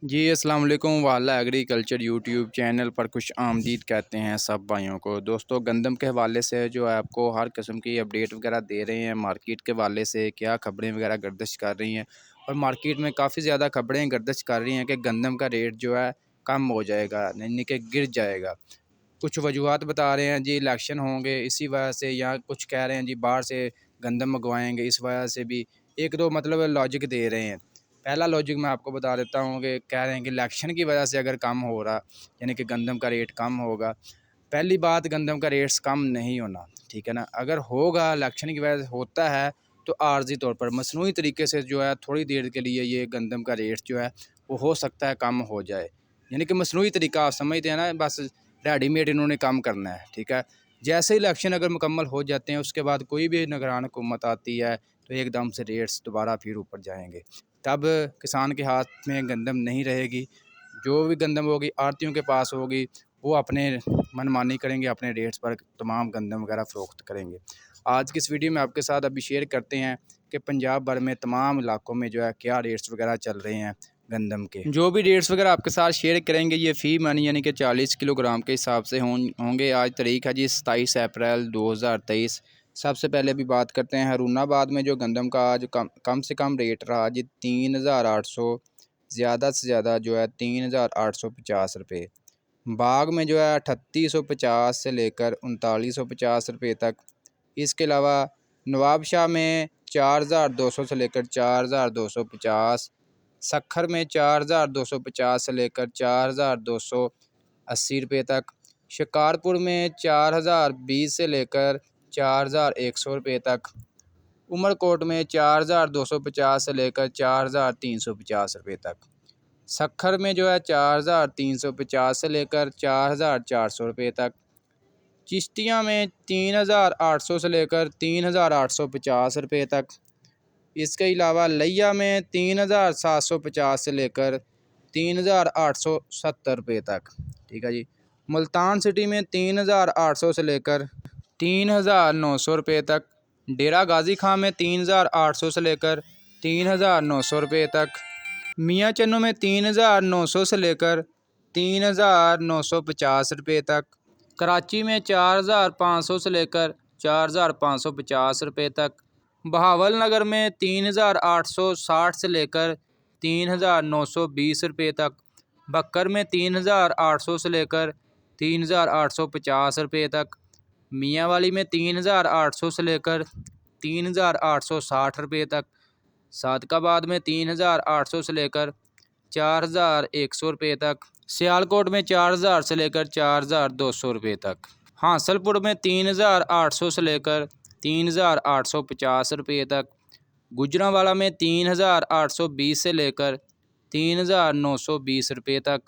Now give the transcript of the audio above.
जी अस्सलाम वालेकुम। वाला एग्रीकल्चर यूट्यूब चैनल पर खुश आमदीद कहते हैं सब भाइयों को। दोस्तों गंदम के हवाले से जो है आपको हर किस्म की अपडेट वगैरह दे रहे हैं। मार्केट के हवाले से क्या खबरें वगैरह गर्दिश कर रही हैं और मार्केट में काफ़ी ज़्यादा खबरें गर्दिश कर रही हैं कि गंदम का रेट जो है कम हो जाएगा, यानी कि गिर जाएगा। कुछ वजूहत बता रहे हैं जी, इलेक्शन होंगे इसी वजह से, या कुछ कह रहे हैं जी बाहर से गंदम मंगवाएंगे इस वजह से भी। एक दो मतलब लॉजिक दे रहे हैं। पहला लॉजिक मैं आपको बता देता हूँ कि कह रहे हैं कि इलेक्शन की वजह से अगर कम हो रहा, यानी कि गंदम का रेट कम होगा। पहली बात, गंदम का रेट्स कम नहीं होना, ठीक है ना। अगर होगा इलेक्शन की वजह से होता है तो आर्जी तौर पर मसनूई तरीके से जो है थोड़ी देर के लिए ये गंदम का रेट जो है वो हो सकता है कम हो जाए। यानी कि मसनूई तरीका आप समझते हैं ना, बस रेडीमेड इन्होंने काम करना है, ठीक है। जैसे ही इलेक्शन अगर मुकम्मल हो जाते हैं उसके बाद कोई भी निगरान हुकूमत आती है तो एकदम से रेट्स दोबारा फिर ऊपर जाएंगे। तब किसान के हाथ में गंदम नहीं रहेगी। जो भी गंदम होगी आड़तियों के पास होगी, वो अपने मनमानी करेंगे, अपने रेट्स पर तमाम गंदम वगैरह फ़रोख्त करेंगे। आज की इस वीडियो में आपके साथ अभी शेयर करते हैं कि पंजाब भर में तमाम इलाकों में जो है क्या रेट्स वगैरह चल रहे हैं गंदम के। जो भी रेट्स वगैरह आपके साथ शेयर करेंगे ये फ़ी मन यानी कि 40 किलोग्राम के हिसाब से होंगे। आज तारीख है जी 27 अप्रैल 2023। सबसे पहले भी बात करते हैं हरूनाबाद में जो गंदम का आज कम से कम रेट रहा जी 3800, ज़्यादा से ज़्यादा जो है 3850 रुपये। बाग में जो है 3850 से लेकर 3950 रुपये तक। इसके अलावा नवाबशाह में 4200 से लेकर 4250। सखर में 4250 से लेकर 4280 रुपये तक। शिकारपुर में 4020 से लेकर 4100 रुपये तक। उमरकोट में 4250 से लेकर 4350 रुपये तक। सखर में जो है 4350 से लेकर 4400 रुपये तक। चिश्तिया में 3800 से लेकर 3850 रुपये तक। इसके अलावा लिया में 3750 से लेकर 3870 रुपये तक, ठीक है जी। मुल्तान सिटी में 3800 से लेकर 3900 रुपये तक। डेरा गाजी खां में 3800 से लेकर 3900 रुपये तक। मियाँ चन्नू में 3900 से लेकर 3950 रुपये तक। कराची में 4500 से लेकर 4550 रुपये तक। बहावल नगर में 3860 से लेकर 3920 रुपये तक। बक्कर में 3800 से लेकर 3850 रुपये तक। मियाँ वाली में 3800 से लेकर 3860 रुपये तक। सादकाबाद में 3800 से लेकर 4100 रुपये तक। सियालकोट में 4000 से लेकर 4200 रुपये तक। हासलपुर में 3800 से लेकर 3850 रुपये तक। गुजरांवाला में 3820 से लेकर 3920 रुपये तक।